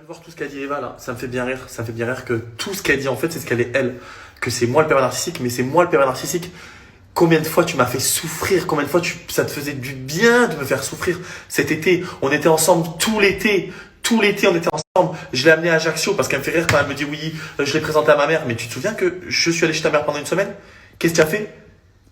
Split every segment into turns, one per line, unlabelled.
voir tout ce qu'a dit Eva là, ça me fait bien rire. Ça me fait bien rire que tout ce qu'elle dit en fait, c'est ce qu'elle est elle. Que c'est moi le pervers narcissique, mais c'est moi le pervers narcissique. Combien de fois tu m'as fait souffrir, combien de fois ça te faisait du bien de me faire souffrir. Cet été, on était ensemble tout l'été. Tout l'été, on était ensemble. Je l'ai amené à Ajaccio parce qu'elle me fait rire quand elle me dit oui, je l'ai présenté à ma mère. Mais tu te souviens que je suis allé chez ta mère pendant une semaine? Qu'est-ce que tu as fait?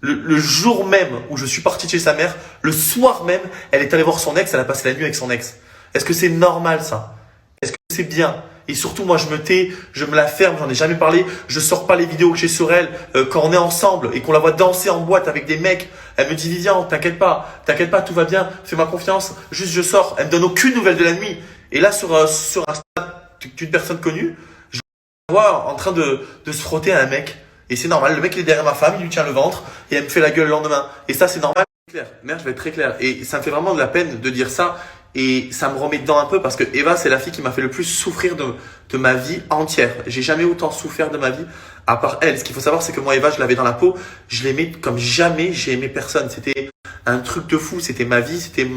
Le jour même où je suis parti chez sa mère, le soir même, elle est allée voir son ex, elle a passé la nuit avec son ex. Est-ce que c'est normal ça? Est-ce que c'est bien? Et surtout, moi, je me tais, je me la ferme, j'en ai jamais parlé. Je sors pas les vidéos que j'ai sur elle quand on est ensemble et qu'on la voit danser en boîte avec des mecs. Elle me dit, Vivian, t'inquiète pas, tout va bien, fais-moi confiance. Juste, je sors. Elle me donne aucune nouvelle de la nuit. Et là, sur Insta d'une personne connue, je la vois en train de se frotter à un mec. Et c'est normal. Le mec, il est derrière ma femme, il lui tient le ventre et elle me fait la gueule le lendemain. Et ça, c'est normal. Clair. Merde, je vais être très clair. Et ça me fait vraiment de la peine de dire ça. Et ça me remet dedans un peu parce que Eva, c'est la fille qui m'a fait le plus souffrir de ma vie entière. J'ai jamais autant souffert de ma vie à part elle. Ce qu'il faut savoir, c'est que moi, Eva, je l'avais dans la peau. Je l'aimais comme jamais j'ai aimé personne. C'était un truc de fou. C'était ma vie. C'était,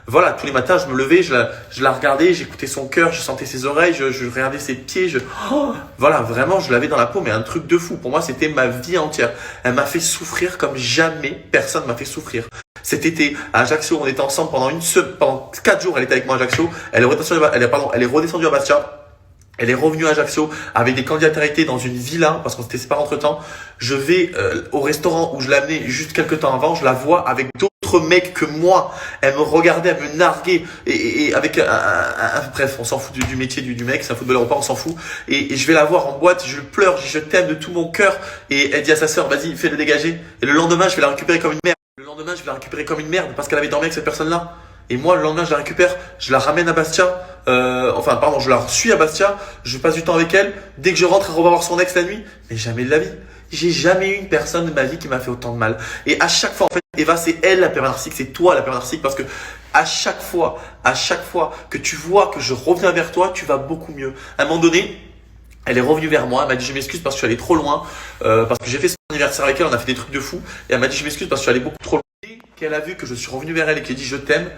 voilà, tous les matins, je me levais, je la regardais, j'écoutais son cœur, je sentais ses oreilles, je regardais ses pieds. Voilà, vraiment, je l'avais dans la peau, mais un truc de fou. Pour moi, c'était ma vie entière. Elle m'a fait souffrir comme jamais personne m'a fait souffrir. Cet été, à Ajaccio, on était ensemble pendant 4 jours, elle était avec moi à Ajaccio. Elle est redescendue à Bastia. Elle est revenue à Ajaccio avec des candidats dans une villa parce qu'on s'était séparés entre temps. Je vais au restaurant où je l'ai amenée juste quelques temps avant. Je la vois avec d'autres mecs que moi. Elle me regardait, elle me narguait et avec bref, on s'en fout du métier du mec, c'est un footballeur ou pas, on s'en fout. Et je vais la voir en boîte, je pleure, je t'aime de tout mon cœur. Et elle dit à sa sœur, vas-y, fais-le dégager. Et le lendemain, je vais la récupérer comme une merde. Parce qu'elle avait dormi avec cette personne-là. Et moi, le lendemain, je la récupère, je la ramène à Bastia. Je la suis à Bastia. Je passe du temps avec elle. Dès que je rentre, elle va voir son ex la nuit. Mais jamais de la vie. J'ai jamais eu une personne de ma vie qui m'a fait autant de mal. Et à chaque fois, en fait, Eva, c'est elle la pervers narcissique, c'est toi la pervers narcissique. Parce que à chaque fois que tu vois que je reviens vers toi, tu vas beaucoup mieux. À un moment donné, elle est revenue vers moi, elle m'a dit je m'excuse parce que je suis allé trop loin, parce que j'ai fait son anniversaire avec elle, on a fait des trucs de fou. Et elle m'a dit je m'excuse parce que je suis allé beaucoup trop loin. Et qu'elle a vu que je suis revenu vers elle et qu'elle a dit je t'aime,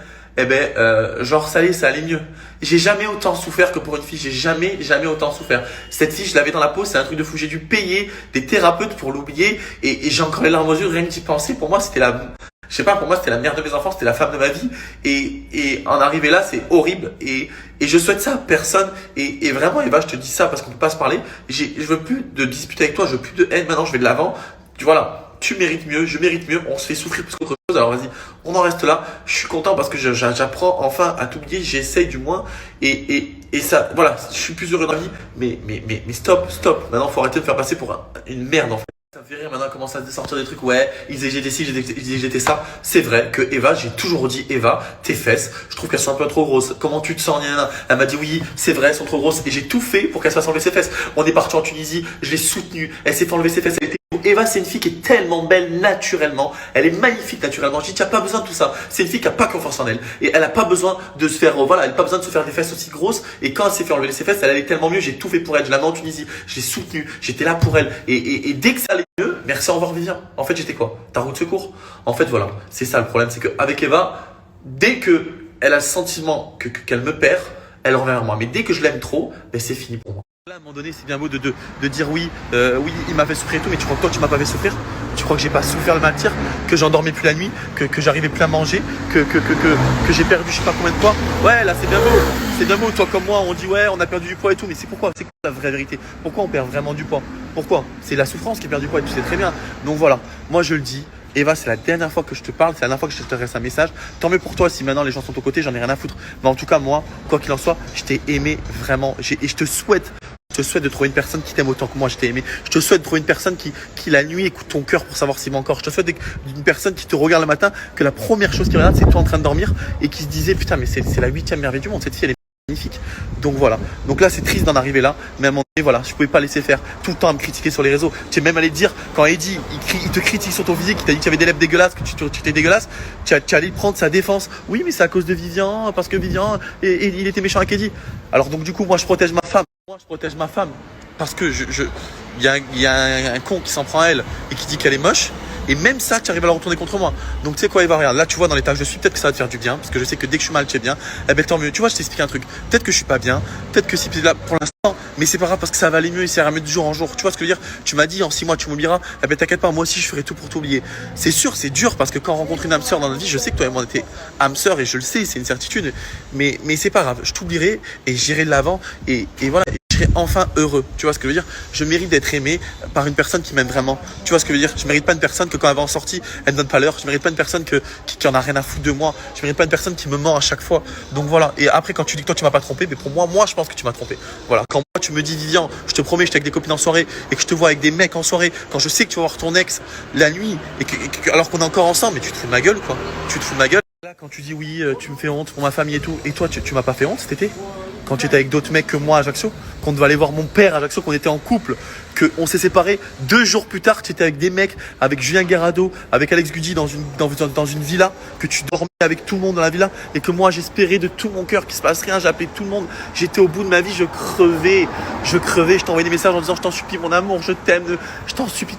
genre ça allait mieux. J'ai jamais autant souffert que pour une fille, j'ai jamais autant souffert. Cette fille, je l'avais dans la peau, c'est un truc de fou. J'ai dû payer des thérapeutes pour l'oublier et j'ai encore les larmes aux yeux, rien que d'y penser. Pour moi, c'était pour moi, c'était la mère de mes enfants, c'était la femme de ma vie. Et en arriver là, c'est horrible. Et je souhaite ça à personne. Et vraiment, Eva, je te dis ça parce qu'on peut pas se parler. Je veux plus de disputer avec toi, je veux plus de haine. Maintenant, je vais de l'avant. Voilà. Tu mérites mieux, je mérite mieux, on se fait souffrir plus qu'autre chose. Alors vas-y, on en reste là. Je suis content parce que j'apprends enfin à t'oublier, j'essaye du moins. Et ça, voilà, je suis plus heureux dans la vie. Mais stop. Maintenant, faut arrêter de me faire passer pour une merde en fait. Ça me fait rire maintenant, commence à sortir des trucs. Ouais, ils disaient j'étais ci, ils disaient j'étais ça. C'est vrai que Eva, j'ai toujours dit Eva, tes fesses, je trouve qu'elles sont un peu trop grosses. Comment tu te sens? Elle m'a dit oui, c'est vrai, elles sont trop grosses. Et j'ai tout fait pour qu'elle se fasse enlever ses fesses. On est parti en Tunisie, je l'ai soutenue. Elle s'est fait enlever ses fesses. Eva, c'est une fille qui est tellement belle naturellement. Elle est magnifique naturellement. Je dis, tu n'as pas besoin de tout ça. C'est une fille qui n'a pas confiance en elle. Et elle n'a pas besoin de se faire, elle n'a pas besoin de se faire des fesses aussi grosses. Et quand elle s'est fait enlever ses fesses, elle allait tellement mieux. J'ai tout fait pour elle. Je l'ai amenée en Tunisie. Je l'ai soutenue. J'étais là pour elle. Et dès que ça allait mieux, merci, au revoir, Vivian. En fait, j'étais quoi? Ta roue de secours? En fait, voilà. C'est ça le problème. C'est qu'avec Eva, dès que elle a le sentiment qu'elle me perd, elle revient vers moi. Mais dès que je l'aime trop, c'est fini pour moi. Là, à un moment donné, c'est bien beau de dire oui, il m'a fait souffrir et tout, mais tu crois que toi, tu m'as pas fait souffrir? Tu crois que j'ai pas souffert le matin, que j'endormais plus la nuit, que j'arrivais plus à manger, que j'ai perdu je sais pas combien de poids? Ouais, là, c'est bien beau. Toi comme moi, on dit ouais, on a perdu du poids et tout, mais c'est quoi la vraie vérité? Pourquoi on perd vraiment du poids? Pourquoi? C'est la souffrance qui perd du poids et tu sais très bien. Donc voilà, moi je le dis. Eva, c'est la dernière fois que je te parle, c'est la dernière fois que je te laisse un message. Tant mieux pour toi si maintenant les gens sont aux côtés, j'en ai rien à foutre. Mais en tout cas, moi, quoi qu'il en soit, je t'ai aimé vraiment. Et je te souhaite de trouver une personne qui t'aime autant que moi je t'ai aimé. Je te souhaite de trouver une personne qui la nuit écoute ton cœur pour savoir s'il va encore. Je te souhaite d'une personne qui te regarde le matin, que la première chose qu'il regarde, c'est toi en train de dormir et qui se disait putain, mais c'est la 8e merveille du monde. Cette fille, elle est magnifique. Donc voilà. Donc là, c'est triste d'en arriver là. Mais à un moment donné, voilà, je pouvais pas laisser faire tout le temps à me critiquer sur les réseaux. Tu es même allé te dire, quand Eddie, il te critique sur ton physique, il t'a dit que tu avais des lèvres dégueulasses, que tu étais dégueulasse, tu allais prendre sa défense. Oui, mais c'est à cause de Vivian, parce que Vivian, et il était méchant avec Eddie. Alors donc du coup, moi, je protège ma femme. Parce que il y a un con qui s'en prend à elle et qui dit qu'elle est moche. Et même ça, tu arrives à la retourner contre moi. Donc tu sais quoi, Eva, regarde, là tu vois dans l'état que je suis, peut-être que ça va te faire du bien, parce que je sais que dès que je suis mal, tu es bien. Eh ben tant mieux. Tu vois, je t'explique un truc. Peut-être que je suis pas bien, peut-être que si tu es là pour l'instant, mais c'est pas grave parce que ça va aller mieux et ça ira mieux de jour en jour. Tu vois ce que je veux dire? Tu m'as dit en 6 mois tu m'oublieras. Eh ben t'inquiète pas, moi aussi je ferai tout pour t'oublier. C'est sûr, c'est dur parce que quand on rencontre une âme sœur dans notre vie, je sais que toi et moi on était âme sœur et je le sais, c'est une certitude. Mais c'est pas grave, je t'oublierai et j'irai de l'avant et voilà. Je serai enfin heureux. Tu vois ce que je veux dire? Je mérite d'être aimé par une personne qui m'aime vraiment. Tu vois ce que je veux dire? Je mérite pas une personne que quand elle va en sortie, elle ne donne pas l'heure. Je mérite pas une personne qui en a rien à foutre de moi. Je mérite pas une personne qui me ment à chaque fois. Donc voilà. Et après, quand tu dis que toi tu m'as pas trompé, mais pour moi, je pense que tu m'as trompé. Voilà. Quand moi tu me dis Vivian, je te promets, j'étais avec des copines en soirée et que je te vois avec des mecs en soirée, quand je sais que tu vas voir ton ex la nuit alors qu'on est encore ensemble, mais tu te fous de ma gueule quoi. Tu te fous de ma gueule. Là, quand tu dis oui, tu me fais honte pour ma famille et tout, et toi tu m'as pas fait honte cet été? Quand tu étais avec d'autres mecs que moi à Ajaccio, qu'on devait aller voir mon père à Ajaccio, qu'on était en couple, qu'on s'est séparés 2 jours plus tard, tu étais avec des mecs, avec Julien Guerrado, avec Alex Gudy dans une villa, que tu dormais avec tout le monde dans la villa, et que moi j'espérais de tout mon cœur qu'il se passe rien, j'appelais tout le monde, j'étais au bout de ma vie, je crevais, je t'envoyais des messages en disant je t'en supplie mon amour, je t'aime, je t'en supplie,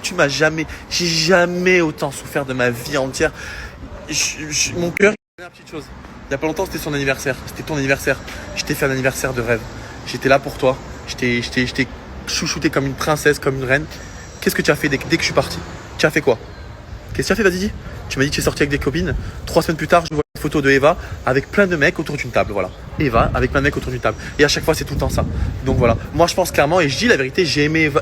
j'ai jamais autant souffert de ma vie entière. Mon cœur, une petite chose. Il y a pas longtemps, c'était son anniversaire. C'était ton anniversaire. Je t'ai fait un anniversaire de rêve. J'étais là pour toi. Je t'ai chouchouté comme une princesse, comme une reine. Qu'est-ce que tu as fait dès que je suis parti? Tu as fait quoi? Qu'est-ce que tu as fait? Vas-y, dis. Tu m'as dit que tu es sorti avec des copines. 3 semaines plus tard, je vois une photo de Eva avec plein de mecs autour d'une table. Voilà. Eva avec plein de mecs autour d'une table. Et à chaque fois, c'est tout le temps ça. Donc voilà. Moi, je pense clairement, et je dis la vérité, j'ai aimé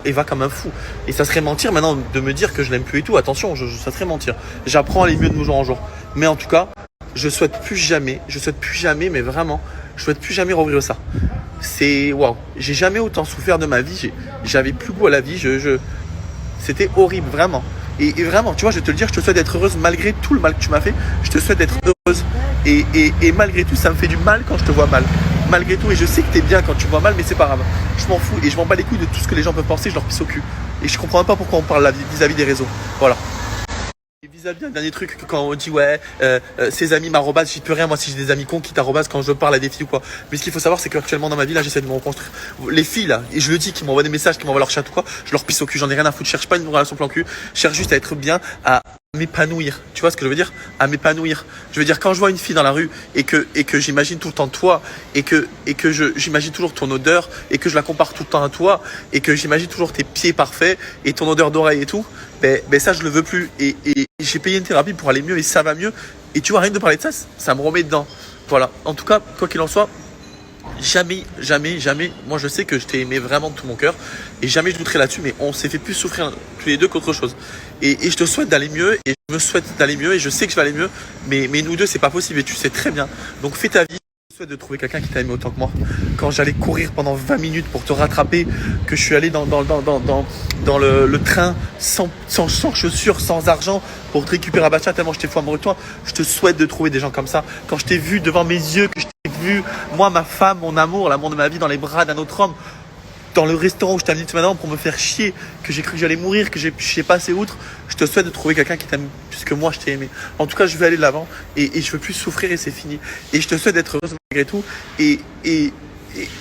Eva comme un fou. Et ça serait mentir maintenant de me dire que je l'aime plus et tout. Attention, ça serait mentir. J'apprends à aller mieux de jour en jour. Mais en tout cas, je souhaite plus jamais, mais vraiment, je souhaite plus jamais revivre ça. C'est waouh, j'ai jamais autant souffert de ma vie, j'avais plus goût à la vie, c'était horrible, vraiment. Et vraiment, tu vois, je vais te le dire, je te souhaite d'être heureuse malgré tout le mal que tu m'as fait, je te souhaite d'être heureuse. Et malgré tout, ça me fait du mal quand je te vois mal. Malgré tout, et je sais que t'es bien quand tu me vois mal, mais c'est pas grave. Je m'en fous et je m'en bats les couilles de tout ce que les gens peuvent penser, je leur pisse au cul. Et je comprends même pas pourquoi on parle vis-à-vis des réseaux. Voilà. Et vis-à-vis un dernier truc, quand on dit ouais, ses amis m'arrobasent, j'y peux rien, moi si j'ai des amis cons qui t'arrobasent quand je parle à des filles ou quoi. Mais ce qu'il faut savoir, c'est qu'actuellement dans ma vie, là, j'essaie de me reconstruire. Les filles, là, et je le dis, qui m'envoient des messages, qui m'envoient leur chat ou quoi, je leur pisse au cul, j'en ai rien à foutre, je cherche pas une relation plan cul, je cherche juste à être bien, à m'épanouir. Tu vois ce que je veux dire? À m'épanouir. Je veux dire, quand je vois une fille dans la rue et que j'imagine tout le temps toi et que j'imagine toujours ton odeur et que je la compare tout le temps à toi et que j'imagine toujours tes pieds parfaits et ton odeur d'oreille et tout, ben ça je le veux plus et j'ai payé une thérapie pour aller mieux et ça va mieux et tu vois, rien de parler de ça, ça me remet dedans. Voilà. En tout cas, quoi qu'il en soit, jamais, moi je sais que je t'ai aimé vraiment de tout mon cœur et jamais je douterai là-dessus, mais on s'est fait plus souffrir tous les deux qu'autre chose. Et je te souhaite d'aller mieux et je me souhaite d'aller mieux et je sais que je vais aller mieux, mais nous deux c'est pas possible et tu sais très bien. Donc fais ta vie. Je souhaite de trouver quelqu'un qui t'a aimé autant que moi. Quand j'allais courir pendant 20 minutes pour te rattraper, que je suis allé dans le train sans chaussures, sans argent pour te récupérer à Bacha tellement je t'ai fou amoureux de toi, je te souhaite de trouver des gens comme ça. Quand je t'ai vu devant mes yeux, que je t'ai vu, moi, ma femme, mon amour, l'amour de ma vie dans les bras d'un autre homme, dans le restaurant où je t'ai invité maintenant pour me faire chier, que j'ai cru que j'allais mourir, que je sais pas assez outre, je te souhaite de trouver quelqu'un qui t'aime plus que moi je t'ai aimé. En tout cas, je vais aller de l'avant et je veux plus souffrir et c'est fini. Et je te souhaite d'être heureuse malgré tout. Et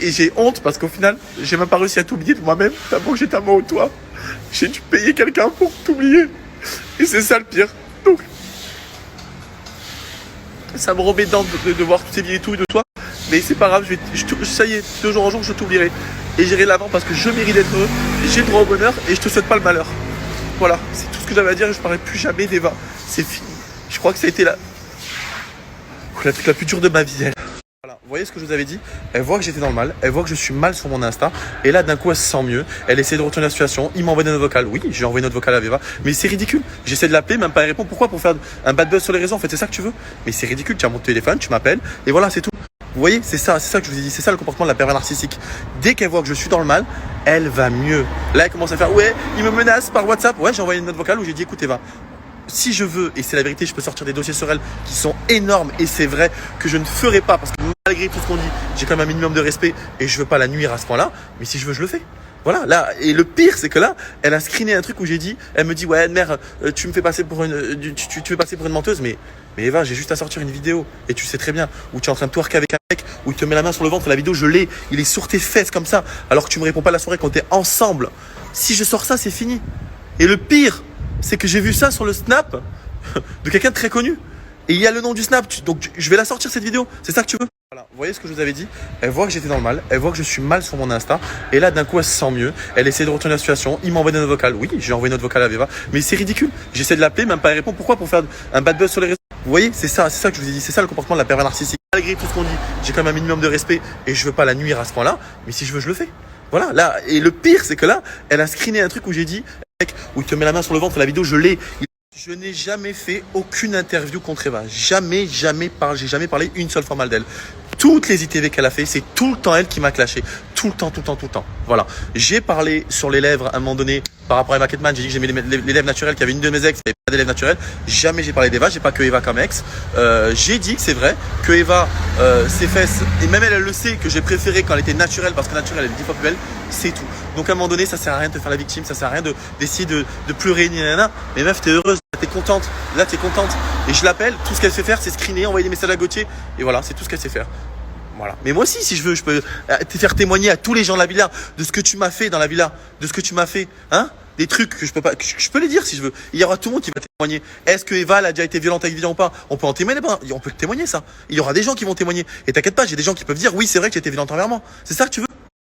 j'ai honte parce qu'au final, j'ai même pas réussi à t'oublier de moi-même, tellement que j'étais amoureux de toi. J'ai dû payer quelqu'un pour t'oublier. Et c'est ça le pire. Donc, ça me remet dedans de voir toutes ces vieilles touilles de toi. Mais c'est pas grave, ça y est, de jour en jour, je t'oublierai. Et j'irai de l'avant parce que je mérite d'être heureux, j'ai le droit au bonheur et je te souhaite pas le malheur. Voilà, c'est tout ce que j'avais à dire et je parlerai plus jamais d'Eva. C'est fini. Je crois que ça a été la truc la plus dure de ma vie. Elle. Voilà, vous voyez ce que je vous avais dit? Elle voit que j'étais dans le mal, elle voit que je suis mal sur mon Insta. Et là, d'un coup, elle se sent mieux. Elle essaie de retourner la situation. Il m'envoie des notes vocales. Oui, j'ai envoyé une note vocale à Eva. Mais c'est ridicule. J'essaie de l'appeler, même pas y répondre. Pourquoi? Pour faire un bad buzz sur les réseaux. En fait, c'est ça que tu veux? Mais c'est ridicule. Tu as mon téléphone, tu m'appelles. Et voilà, c'est tout. Vous voyez, c'est ça que je vous ai dit. C'est ça le comportement de la pervers narcissique. Dès qu'elle voit que je suis dans le mal, elle va mieux. Là, elle commence à faire ouais, il me menace par WhatsApp. Ouais, j'ai envoyé une note vocale où j'ai dit écoute Eva, si je veux, et c'est la vérité, je peux sortir des dossiers sur elle qui sont énormes et c'est vrai que je ne ferai pas parce que malgré tout ce qu'on dit, j'ai quand même un minimum de respect et je veux pas la nuire à ce point-là. Mais si je veux, je le fais. Voilà, là, et le pire, c'est que là, elle a screené un truc où j'ai dit, elle me dit, ouais, mère, tu me fais passer pour tu veux passer pour une menteuse, mais Eva, j'ai juste à sortir une vidéo, et tu sais très bien, où tu es en train de twerker avec un mec, où il te met la main sur le ventre, la vidéo, je l'ai, il est sur tes fesses comme ça, alors que tu me réponds pas la soirée quand t'es ensemble. Si je sors ça, c'est fini. Et le pire, c'est que j'ai vu ça sur le Snap de quelqu'un de très connu. Et il y a le nom du Snap. Donc je vais la sortir cette vidéo. C'est ça que tu veux? Voilà, vous voyez ce que je vous avais dit? Elle voit que j'étais dans le mal, elle voit que je suis mal sur mon Insta, et là d'un coup elle se sent mieux, elle essaie de retourner la situation, il m'envoie des notes vocales, oui j'ai envoyé une note vocale à Veva, mais c'est ridicule, j'essaie de l'appeler, même pas elle répond, pourquoi? Pour faire un bad buzz sur les réseaux. Vous voyez, c'est ça que je vous ai dit, c'est ça le comportement de la pervers narcissique. Malgré tout ce qu'on dit, j'ai quand même un minimum de respect, et je veux pas la nuire à ce point là, mais si je veux je le fais. Voilà, là, et le pire c'est que là, elle a screené un truc où j'ai dit, mec, où il te met la main sur le ventre, la vidéo je l'ai. Je n'ai jamais fait aucune interview contre Eva. J'ai jamais parlé une seule fois mal d'elle. Toutes les ITV qu'elle a fait, c'est tout le temps elle qui m'a clashé. Tout le temps. Voilà. J'ai parlé sur les lèvres à un moment donné par rapport à Eva Ketman. J'ai dit que j'aimais les lèvres naturelles, qu'il y avait une de mes ex qui n'avait pas des lèvres naturelles. Jamais j'ai parlé d'Eva. J'ai pas que Eva comme ex. J'ai dit que c'est vrai que Eva, ses fesses, et même elle le sait, que j'ai préféré quand elle était naturelle parce que naturelle elle est 10 fois plus belle. C'est tout. Donc à un moment donné, ça sert à rien de te faire la victime. Ça sert à rien d'essayer de pleurer. Mais meuf, t'es heureuse. T'es contente. Là, t'es contente. Et je l'appelle. Tout ce qu'elle sait faire, c'est screener, envoyer des messages à Gauthier. Et voilà, c'est tout ce qu'elle sait faire. Voilà. Mais moi aussi, si je veux, je peux te faire témoigner à tous les gens de la villa de ce que tu m'as fait dans la villa, de ce que tu m'as fait, hein, des trucs que je peux pas, je peux les dire si je veux. Il y aura tout le monde qui va témoigner. Est-ce que Eva a déjà été violente avec Vivian ou pas? On peut en témoigner, on peut témoigner ça. Il y aura des gens qui vont témoigner. Et t'inquiète pas, j'ai des gens qui peuvent dire oui, c'est vrai que j'ai été violente envers moi. C'est ça que tu veux?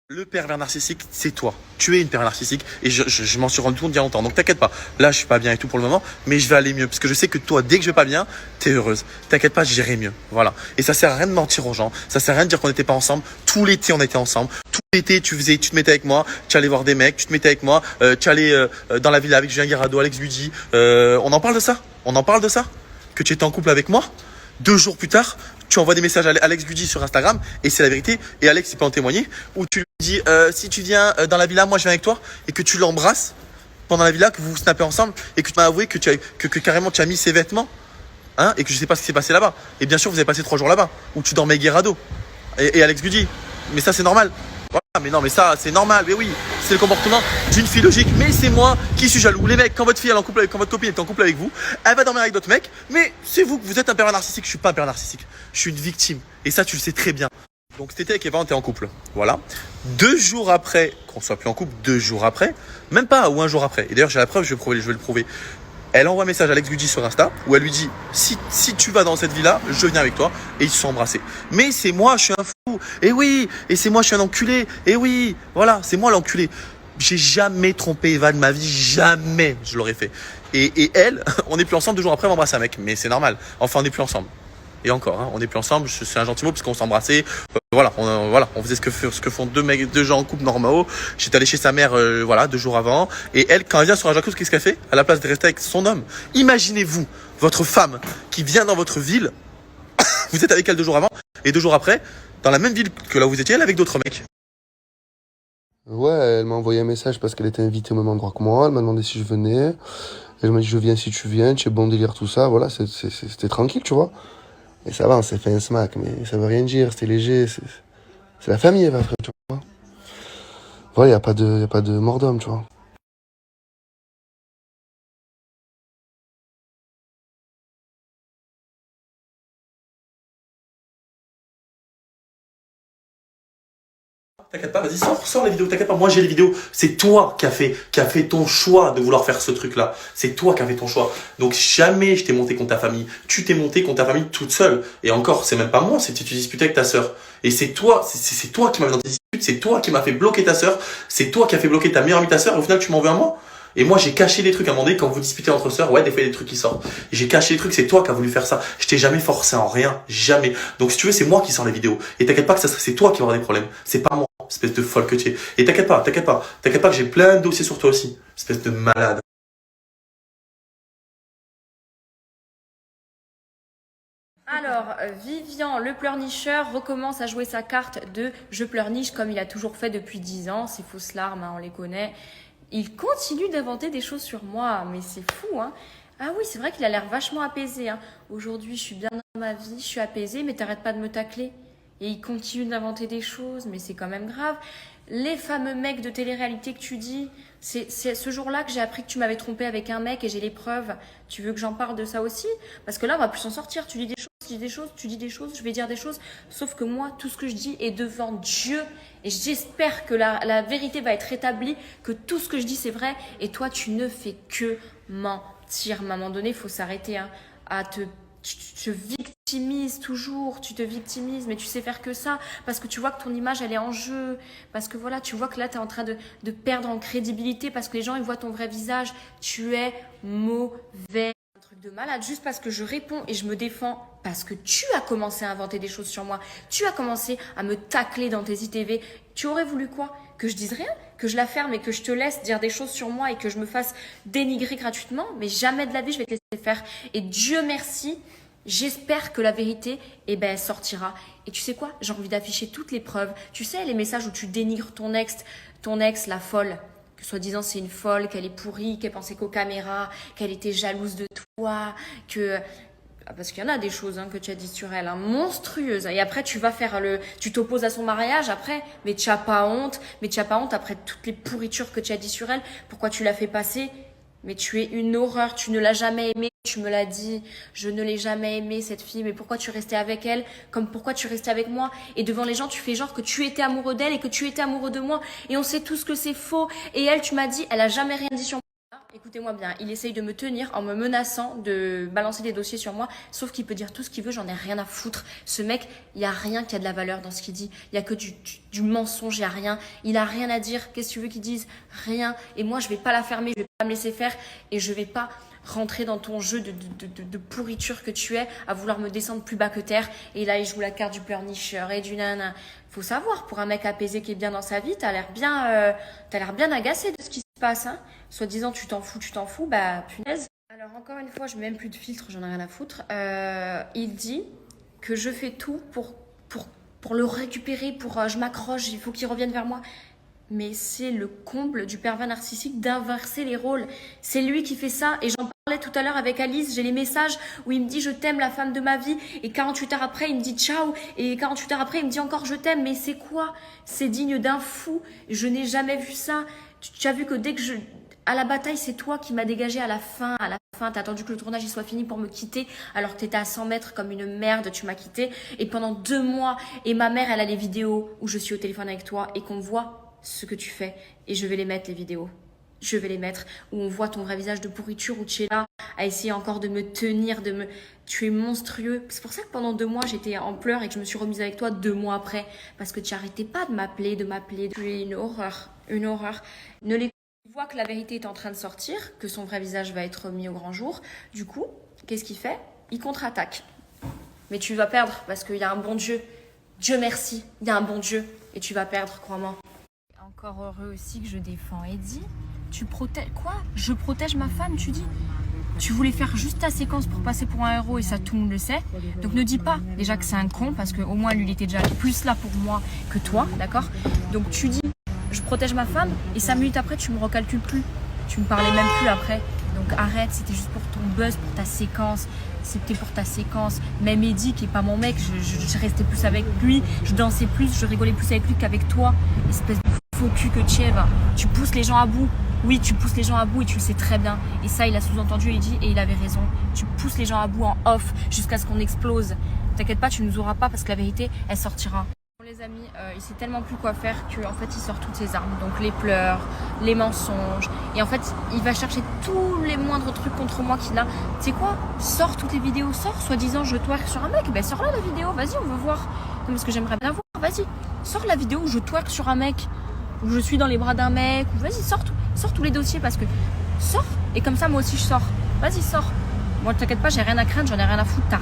Le pervers narcissique, c'est toi. Tu es une pervers narcissique et je m'en suis rendu compte il y a longtemps. Donc t'inquiète pas. Là, je suis pas bien et tout pour le moment, mais je vais aller mieux parce que je sais que toi, dès que je vais pas bien, t'es heureuse. T'inquiète pas, j'irai mieux. Voilà. Et ça sert à rien de mentir aux gens. Ça sert à rien de dire qu'on n'était pas ensemble. Tout l'été, on était ensemble. Tout l'été, tu te mettais avec moi. Tu allais voir des mecs. Tu te mettais avec moi. Tu allais dans la villa avec Julien Guirado, Alex Ludy. On en parle de ça. Que tu étais en couple avec moi. 2 jours plus tard, tu envoies des messages à Alex Ludy sur Instagram et c'est la vérité. Et Alex, il peut en témoigner. Où tu lui dis si tu viens dans la villa, moi je viens avec toi et que tu l'embrasses pendant la villa, que vous vous snappez ensemble et que tu m'as avoué que carrément tu as mis ses vêtements, hein, et que je sais pas ce qui s'est passé là-bas. Et bien sûr, vous avez passé 3 jours là-bas où tu dormais avec Guirado et Alex Ludy. Mais ça, c'est normal. Voilà, mais non, mais ça, c'est normal. Mais oui, c'est le comportement d'une fille logique. Mais c'est moi qui suis jaloux. Les mecs, quand votre fille est en couple avec, quand votre copine est en couple avec vous, elle va dormir avec d'autres mecs. Mais c'est vous êtes un pervers narcissique. Je suis pas un pervers narcissique. Je suis une victime. Et ça, tu le sais très bien. Donc cet été avec Eva, on était en couple. Voilà. 2 jours après, qu'on soit plus en couple, 2 jours après, même pas, ou 1 jour après. Et d'ailleurs, j'ai la preuve, je vais le prouver. Elle envoie un message à Alex Ludy sur Insta où elle lui dit si tu vas dans cette villa, je viens avec toi. Et ils se sont embrassés. Mais c'est moi, je suis un fou. Et oui, et c'est moi, je suis un enculé. Et oui, voilà, c'est moi l'enculé. J'ai jamais trompé Eva de ma vie, jamais je l'aurais fait. Et elle, on n'est plus ensemble 2 jours après, elle m'embrasse un mec. Mais c'est normal. Enfin, on n'est plus ensemble. Et encore, hein, on n'est plus ensemble, c'est un gentil mot parce qu'on s'embrassait. Voilà, on faisait ce que font 2 gens en couple normaux. J'étais allé chez sa mère, 2 jours avant. Et elle, quand elle vient sur un jacuzzi, qu'est-ce qu'elle fait? À la place de rester avec son homme. Imaginez-vous, votre femme qui vient dans votre ville, vous êtes avec elle 2 jours avant, et 2 jours après, dans la même ville que là où vous étiez, elle avec d'autres mecs.
Ouais, elle m'a envoyé un message parce qu'elle était invitée au même endroit que moi. Elle m'a demandé si je venais. Elle m'a dit je viens si tu viens, tu es bon délire, tout ça. Voilà, c'était tranquille, tu vois. Et ça va, on s'est fait un smack, mais ça veut rien dire, c'était léger. C'est la famille, Eva, frère, tu vois. Voilà, y a pas de mort d'homme, tu vois.
T'inquiète pas, vas-y, sors les vidéos, t'inquiète pas, moi j'ai les vidéos. C'est toi qui a fait ton choix de vouloir faire ce truc-là. C'est toi qui as fait ton choix. Donc jamais je t'ai monté contre ta famille. Tu t'es monté contre ta famille toute seule. Et encore, c'est même pas moi, c'est que tu disputais avec ta sœur. Et c'est toi qui m'as mis dans tes disputes, c'est toi qui m'as fait bloquer ta sœur, c'est toi qui as fait bloquer ta meilleure amie ta sœur, et au final tu m'en veux à moi. Et moi j'ai caché les trucs à un moment donné quand vous disputez entre sœurs, ouais des fois il y a des trucs qui sortent. J'ai caché les trucs, c'est toi qui as voulu faire ça. Je t'ai jamais forcé en rien, jamais. Donc si tu veux, c'est moi qui sors les vidéos. Et t'inquiète pas que c'est toi qui vas avoir des problèmes. C'est pas moi, espèce de folle que tu es. Et t'inquiète pas que j'ai plein de dossiers sur toi aussi, espèce de malade.
Alors, Vivian, le pleurnicheur, recommence à jouer sa carte de je pleurniche comme il a toujours fait depuis 10 ans. Ces fausses larmes, hein, on les connaît. Il continue d'inventer des choses sur moi, mais c'est fou, hein. Ah oui, c'est vrai qu'il a l'air vachement apaisé, hein. Aujourd'hui, je suis bien dans ma vie, je suis apaisée, mais t'arrêtes pas de me tacler. Et il continue d'inventer des choses, mais c'est quand même grave. Les fameux mecs de télé-réalité que tu dis, c'est ce jour-là que j'ai appris que tu m'avais trompé avec un mec et j'ai les preuves. Tu veux que j'en parle de ça aussi? Parce que là, on va plus s'en sortir. Tu dis des choses, dis des choses, tu dis des choses, je vais dire des choses. Sauf que moi, tout ce que je dis est devant Dieu. Et j'espère que la vérité va être rétablie, que tout ce que je dis, c'est vrai. Et toi, tu ne fais que mentir. À un moment donné, il faut s'arrêter à tu te victimises toujours, tu te victimises, mais tu sais faire que ça, parce que tu vois que ton image, elle est en jeu, parce que voilà, tu vois que là, tu es en train de perdre en crédibilité, parce que les gens, ils voient ton vrai visage, tu es mauvais. Un truc de malade, juste parce que je réponds et je me défends, parce que tu as commencé à inventer des choses sur moi, tu as commencé à me tacler dans tes ITV, tu aurais voulu quoi? Que je dise rien, que je la ferme et que je te laisse dire des choses sur moi et que je me fasse dénigrer gratuitement, mais jamais de la vie je vais te laisser faire. Et Dieu merci, j'espère que la vérité, elle sortira. Et tu sais quoi? J'ai envie d'afficher toutes les preuves. Tu sais, les messages où tu dénigres ton ex, la folle, que soi-disant c'est une folle, qu'elle est pourrie, qu'elle pensait qu'aux caméras, qu'elle était jalouse de toi, que... Parce qu'il y en a des choses que tu as dit sur elle, monstrueuses. Et après, tu t'opposes à son mariage après, mais tu n'as pas honte. Mais tu n'as pas honte après toutes les pourritures que tu as dit sur elle. Pourquoi tu l'as fait passer? Mais tu es une horreur, tu ne l'as jamais aimée. Tu me l'as dit, je ne l'ai jamais aimée cette fille. Mais pourquoi tu restais avec elle? Comme pourquoi tu restais avec moi? Et devant les gens, tu fais genre que tu étais amoureux d'elle et que tu étais amoureux de moi. Et on sait tous que c'est faux. Et elle, tu m'as dit, elle a jamais rien dit sur moi. Écoutez-moi bien, il essaye de me tenir en me menaçant de balancer des dossiers sur moi, sauf qu'il peut dire tout ce qu'il veut, j'en ai rien à foutre. Ce mec, il n'y a rien qui a de la valeur dans ce qu'il dit, il n'y a que du mensonge, il n'y a rien, il a rien à dire, qu'est-ce que tu veux qu'il dise? Rien. Et moi, je vais pas la fermer, je vais pas me laisser faire et je vais pas rentrer dans ton jeu de pourriture que tu es, à vouloir me descendre plus bas que terre. Et là, il joue la carte du pleurnicheur et du nana. Faut savoir, pour un mec apaisé qui est bien dans sa vie, t'as l'air bien agacé de ce qui se passe. Soi-disant, tu t'en fous, bah punaise. Alors encore une fois, je mets même plus de filtre, j'en ai rien à foutre. Il dit que je fais tout pour le récupérer, je m'accroche, il faut qu'il revienne vers moi. Mais c'est le comble du pervers narcissique d'inverser les rôles. C'est lui qui fait ça. Et j'en parlais tout à l'heure avec Alice. J'ai les messages où il me dit « Je t'aime, la femme de ma vie ». Et 48 heures après, il me dit « Ciao ». Et 48 heures après, il me dit encore « Je t'aime ». Mais c'est quoi? C'est digne d'un fou. Je n'ai jamais vu ça. Tu as vu que dès que à la bataille, c'est toi qui m'as dégagé à la fin. T'as attendu que le tournage il soit fini pour me quitter, alors que t'étais à 100 mètres comme une merde, tu m'as quitté. Et pendant 2 mois, et ma mère, elle a les vidéos où je suis au téléphone avec toi et qu'on voit ce que tu fais. Et je vais les mettre, les vidéos. Je vais les mettre où on voit ton vrai visage de pourriture, où tu es là à essayer encore de me tenir, tu es monstrueux. C'est pour ça que pendant 2 mois, j'étais en pleurs et que je me suis remise avec toi 2 mois après. Parce que tu n'arrêtais pas de m'appeler. Tu es une horreur. Une horreur. Il voit que la vérité est en train de sortir, que son vrai visage va être mis au grand jour. Du coup, qu'est-ce qu'il fait? Il contre-attaque. Mais tu vas perdre parce qu'il y a un bon Dieu. Dieu merci, il y a un bon Dieu. Et tu vas perdre, crois-moi. Encore heureux aussi que je défends Eddie. Tu protèges... Quoi? Je protège ma femme, tu dis? Tu voulais faire juste ta séquence pour passer pour un héros et ça tout le monde le sait. Donc ne dis pas déjà que c'est un con parce qu'au moins lui il était déjà plus là pour moi que toi, d'accord? Donc tu dis je protège ma femme et 5 minutes après tu me recalcules plus. Tu me parlais même plus après. Donc arrête, c'était juste pour ton buzz, pour ta séquence. C'était pour ta séquence. Même Eddie qui est pas mon mec, je restais plus avec lui, je dansais plus, je rigolais plus avec lui qu'avec toi. Espèce de faux cul que tu es, tu pousses les gens à bout. Oui, tu pousses les gens à bout et tu le sais très bien. Et ça, il a sous-entendu Eddie et il avait raison. Tu pousses les gens à bout en off jusqu'à ce qu'on explose. T'inquiète pas, tu nous auras pas parce que la vérité, elle sortira. Les amis, il sait tellement plus quoi faire qu'en fait il sort toutes ses armes, donc les pleurs, les mensonges, et en fait il va chercher tous les moindres trucs contre moi qu'il a. Tu sais quoi? Sors toutes les vidéos, soi-disant je twerk sur un mec, ben sors là la vidéo, vas-y on veut voir. Non, parce que j'aimerais bien voir, vas-y, sors la vidéo où je twerk sur un mec, où je suis dans les bras d'un mec, ou vas-y sors tous les dossiers parce que sors, et comme ça moi aussi je sors, vas-y sors. Moi t'inquiète pas, j'ai rien à craindre, j'en ai rien à foutre, t'as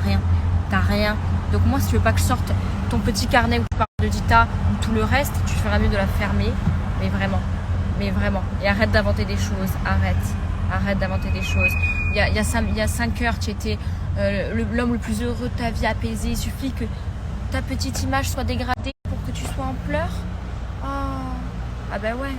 rien. Donc moi si tu veux pas que je sorte ton petit carnet où tu parles de Dita ou tout le reste, tu feras mieux de la fermer, mais vraiment, et arrête d'inventer des choses, arrête d'inventer des choses. Il y a 5 heures, tu étais l'homme le plus heureux de ta vie, apaisé, il suffit que ta petite image soit dégradée pour que tu sois en pleurs. Oh. Ah ben ouais.